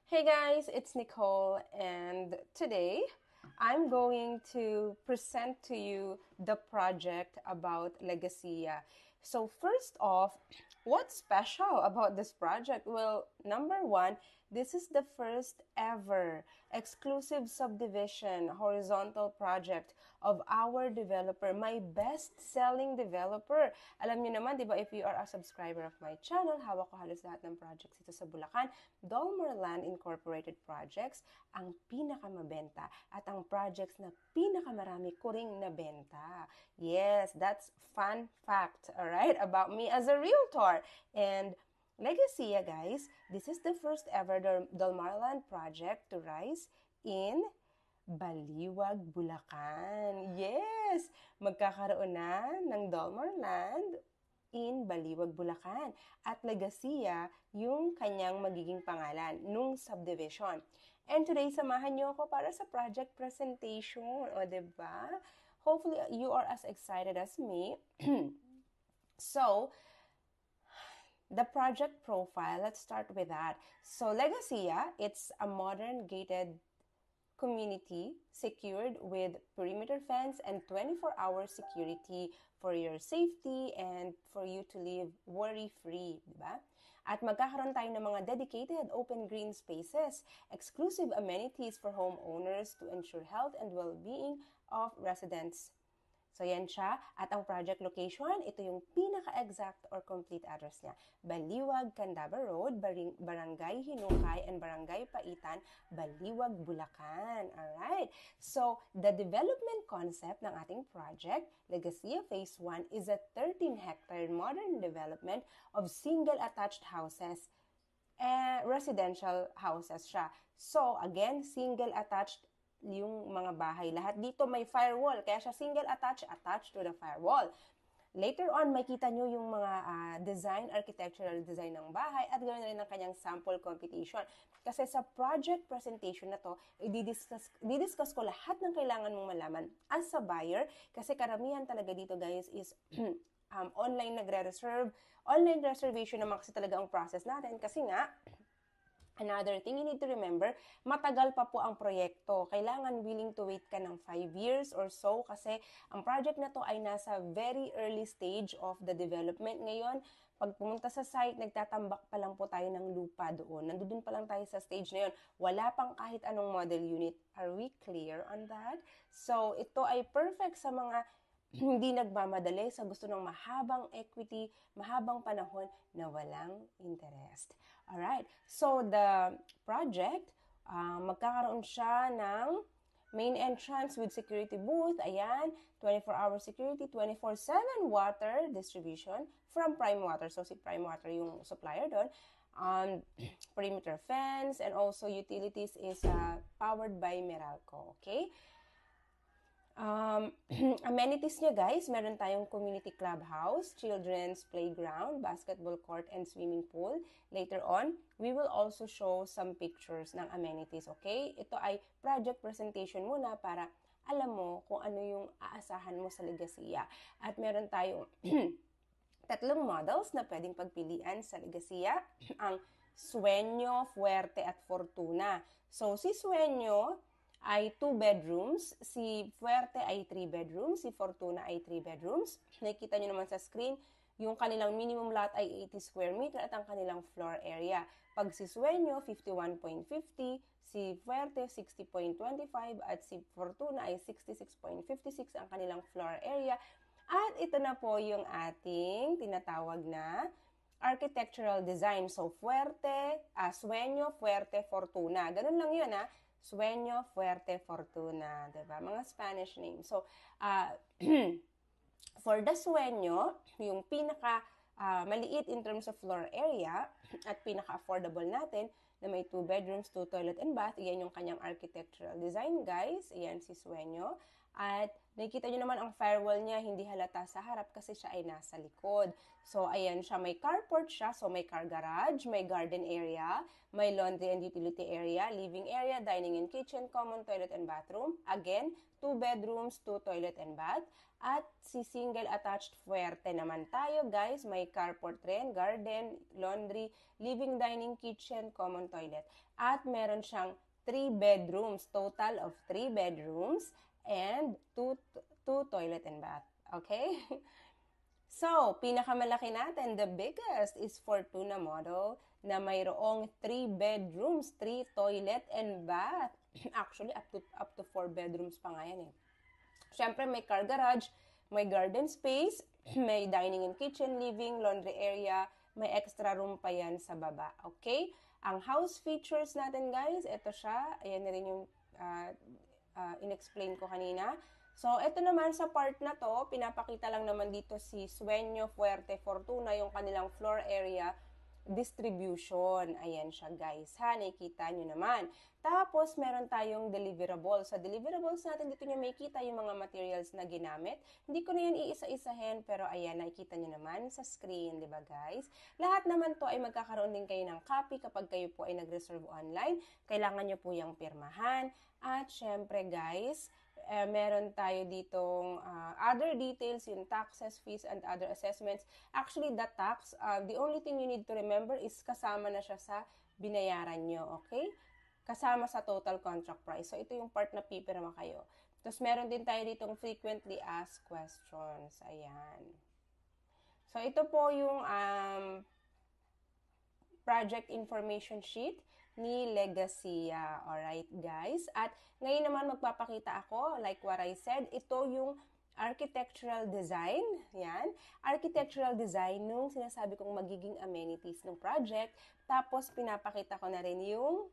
Hey guys, it's Nicole, and today I'm going to present to you the project about Legacia. So, first off, what's special about this project? Well, number one, this is the first ever exclusive subdivision horizontal project of our developer, my best-selling developer. Alam niyo naman, di ba, if you are a subscriber of my channel, hawak ko halos lahat ng projects dito sa Bulacan. Dolmer Land Incorporated Projects ang pinakamabenta at ang projects na pinakamarami ko ring nabenta. Yes, that's fun fact, alright, about me as a realtor. And Legacia, guys, this is the first ever Dolmarland project to rise in Baliwag, Bulacan. Yes! Magkakaroon na ng Dolmarland in Baliwag, Bulacan. At Legacia, yung kanyang magiging pangalan nung subdivision. And today, samahan niyo ako para sa project presentation. O, diba? Hopefully, you are as excited as me. So, the project profile, let's start with that. So, Legacia, it's a modern gated community secured with perimeter fence and 24-hour security for your safety and for you to live worry-free, di ba? At magkakaroon tayo ng mga dedicated open green spaces, exclusive amenities for homeowners to ensure health and well-being of residents. So, yan siya. At ang project location, ito yung pinaka-exact or complete address niya. Baliwag, Candaba Road, Barangay Hinukay, and Barangay Paitan, Baliwag, Bulacan. Alright? So, the development concept ng ating project, Legacia Phase 1, is a 13-hectare modern development of single-attached houses. Residential houses siya. So, again, single-attached yung mga bahay. Lahat dito may firewall. Kaya siya single attached to the firewall. Later on, makita nyo yung mga architectural design ng bahay at ganoon rin ang kanyang sample computation. Kasi sa project presentation na to, didiscuss ko lahat ng kailangan mong malaman as a buyer. Kasi karamihan talaga dito, guys, is online online reservation naman kasi talaga ang process natin. Kasi nga, another thing you need to remember, matagal pa po ang proyekto. Kailangan willing to wait ka ng 5 years or so kasi ang project na to ay nasa very early stage of the development. Ngayon, pag pumunta sa site, nagtatambak pa lang po tayo ng lupa doon. Nandun pa lang tayo sa stage na yun. Wala pang kahit anong model unit. Are we clear on that? So, ito ay perfect sa mga hindi nagmamadali sa gusto ng mahabang equity, mahabang panahon na walang interest. Alright, so the project, magkakaroon siya ng main entrance with security booth, ayan, 24-hour security, 24/7 water distribution from Prime Water. So si Prime Water yung supplier doon. Perimeter fence and also utilities is powered by Meralco, okay? Amenities niya, guys, meron tayong community clubhouse, children's playground, basketball court, and swimming pool. Later on, we will also show some pictures ng amenities, okay? Ito ay project presentation muna para alam mo kung ano yung aasahan mo sa Legacia. At meron tayong tatlong models na pwedeng pagpilian sa Legacia. Ang Sueño, Fuerte, at Fortuna. So, si Sueño ay 2 bedrooms, si Fuerte ay 3 bedrooms, si Fortuna ay 3 bedrooms. Nakikita nyo naman sa screen, yung kanilang minimum lot ay 80 square meter at ang kanilang floor area. Pag si Sueño, 51.50, si Fuerte, 60.25, at si Fortuna ay 66.56 ang kanilang floor area. At ito na po yung ating tinatawag na architectural design. So, Sueño, Fuerte, Fortuna. Ganun lang yun, ha? Sueño, Fuerte, Fortuna, diba? Mga Spanish names. So, for the Sueño, yung pinaka maliit in terms of floor area at pinaka-affordable natin na may 2 bedrooms, 2 toilet and bath. Iyan yung kanyang architectural design, guys. Iyan si Sueño. At nakikita nyo naman ang firewall niya, hindi halata sa harap kasi siya ay nasa likod. So, ayan siya, may carport siya. So, may car garage, may garden area, may laundry and utility area, living area, dining and kitchen, common toilet and bathroom. Again, 2 bedrooms, 2 toilet and bath. At si single attached fuerte naman tayo, guys. May carport rin, garden, laundry, living, dining, kitchen, common toilet. At meron siyang 3 bedrooms, total of 3 bedrooms and 2 toilet and bath. Okay? So, pinakamalaki natin, the biggest is Fortuna model na mayroong 3 bedrooms, 3 toilet and bath. Actually, up to 4 bedrooms pa nga yan eh. Siyempre, may car garage, may garden space, may dining and kitchen, living, laundry area, may extra room pa yan sa baba. Okay? Ang house features natin, guys, ito siya. Ayan na rin yung in-explain ko kanina. So, ito naman sa part na to, pinapakita lang naman dito si Sueño Fuerte Fortuna, yung kanilang floor area distribution. Ayan siya, guys. Ha, nakikita nyo naman. Tapos, meron tayong deliverables. Sa deliverables natin, dito nyo makikita yung mga materials na ginamit. Hindi ko na yan iisa-isahin, pero ayan, nakikita nyo naman sa screen, di ba, guys? Lahat naman to ay magkakaroon din kayo ng copy kapag kayo po ay nag-reserve online. Kailangan nyo po yung pirmahan. At, syempre, guys, meron tayo ditong other details, yung taxes, fees, and other assessments. Actually, the tax, the only thing you need to remember is kasama na siya sa binayaran nyo, okay? Kasama sa total contract price. So, ito yung part na pipirma kayo. Tapos, meron din tayo ditong frequently asked questions. Ayan. So, ito po yung project information sheet ni Legacia. Alright, guys? At ngayon naman magpapakita ako, like what I said, ito yung architectural design. Yan. Architectural design nung sinasabi kong magiging amenities ng project. Tapos, pinapakita ko na rin yung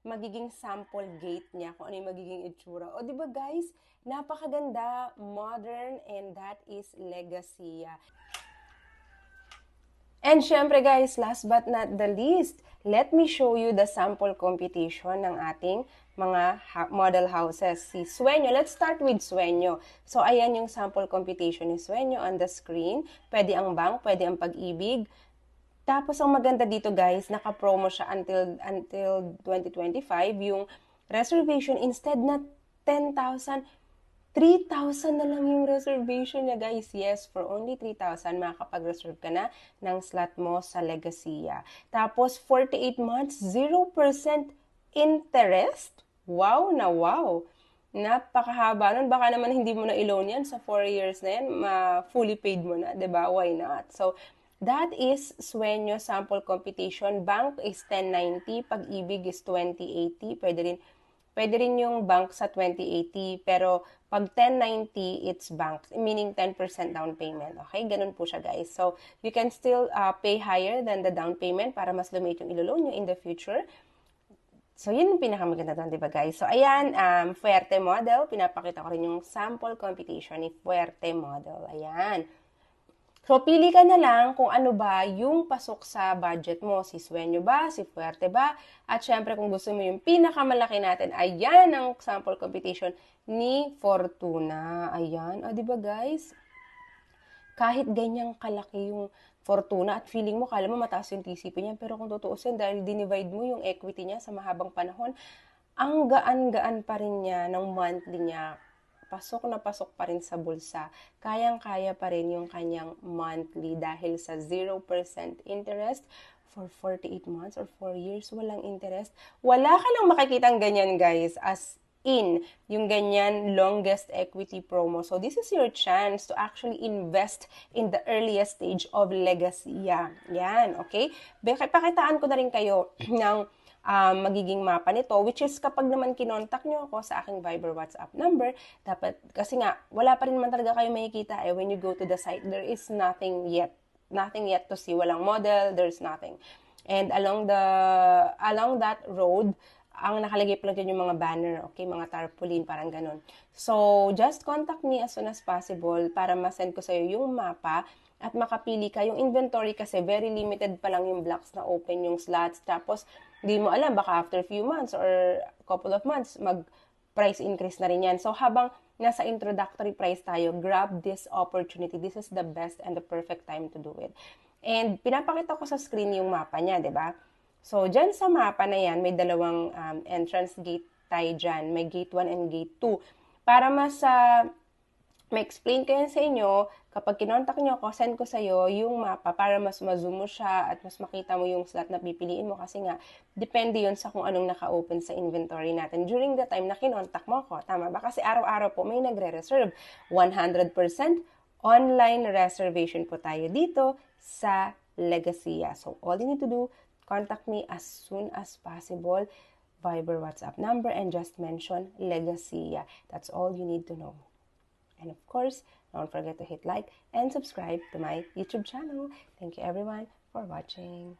magiging sample gate niya, kung ano yung magiging itsura. O, di ba, guys? Napakaganda, modern, and that is Legacia. And syempre guys, last but not the least, let me show you the sample computation ng ating mga model houses. Si Sueño, let's start with Sueño. So ayan yung sample computation ni Sueño on the screen. Pwede ang bank, pwede ang pag-ibig. Tapos ang maganda dito guys, naka-promo siya until 2025. Yung reservation, instead na 10,000, 3,000 na lang yung reservation niya, guys. Yes, for only 3,000, makakapag-reserve ka na ng slot mo sa Legacia. Tapos, 48 months, 0% interest. Wow na wow. Napakahaba nun. Baka naman hindi mo na i-loan yan sa 4 years na yan. Fully paid mo na, diba? Why not? So, that is Sueño sample computation. Bank is 1090. Pag-ibig is 2080. Pwede rin yung bank sa 2080. Pero, pag 1090, it's bank, meaning 10% down payment. Okay? Ganun po siya, guys. So, you can still pay higher than the down payment para mas lumit yung ilo-loan nyo in the future. So, yun yung pinakamaganda doon, di ba, guys? So, ayan, Fuerte model. Pinapakita ko rin yung sample computation ni Fuerte model. Ayan. So, pili ka na lang kung ano ba yung pasok sa budget mo. Si Sueño ba? Si Fuerte ba? At syempre, kung gusto mo yung pinakamalaki natin, ayan ang sample computation ni Fortuna. Ayan. O, diba guys? Kahit ganyang kalaki yung Fortuna at feeling mo, kala mo mataas yung TCP niya. Pero kung tutuusin, dahil dinivide mo yung equity niya sa mahabang panahon, ang gaan-gaan pa rin niya ng monthly niya. Pasok na pasok pa rin sa bulsa. Kayang-kaya pa rin yung kanyang monthly dahil sa 0% interest for 48 months or 4 years, walang interest. Wala ka lang makikitang ganyan, guys, as in yung ganyan longest equity promo. So, this is your chance to actually invest in the earliest stage of Legacia. Yan, okay? Pakitaan ko na rin kayo ng magiging mapa nito, which is kapag naman kinontak nyo ako sa aking Viber WhatsApp number, dapat, kasi nga, wala pa rin naman talaga kayo makikita when you go to the site, there is nothing yet to see, walang model, there's nothing. And along that road, ang nakalagay pa lang dyan yung mga banner, okay, mga tarpaulin, parang ganun. So, just contact me as soon as possible para ma-send ko sa'yo yung mapa at makapili ka. Yung inventory kasi very limited pa lang yung blocks na open yung slots. Tapos, di mo alam, baka after few months or couple of months, price increase na rin yan. So, habang nasa introductory price tayo, grab this opportunity. This is the best and the perfect time to do it. And pinapakita ko sa screen yung mapa niya, di ba? So, dyan sa mapa na yan, may dalawang entrance gate tayo dyan. May gate 1 and gate 2. Para mas ma-explain ko yan sa inyo, kapag kinontak nyo ako, send ko sa'yo yung mapa para mas ma-zoom mo siya at mas makita mo yung slot na pipiliin mo kasi nga, depende yun sa kung anong naka-open sa inventory natin during the time na kinontak mo ako. Tama ba? Kasi araw-araw po may nagre-reserve. 100% online reservation po tayo dito sa Legacia. So, all you need to do, contact me as soon as possible, Viber WhatsApp number, and just mention Legacia. That's all you need to know. And of course, don't forget to hit like and subscribe to my YouTube channel. Thank you everyone for watching.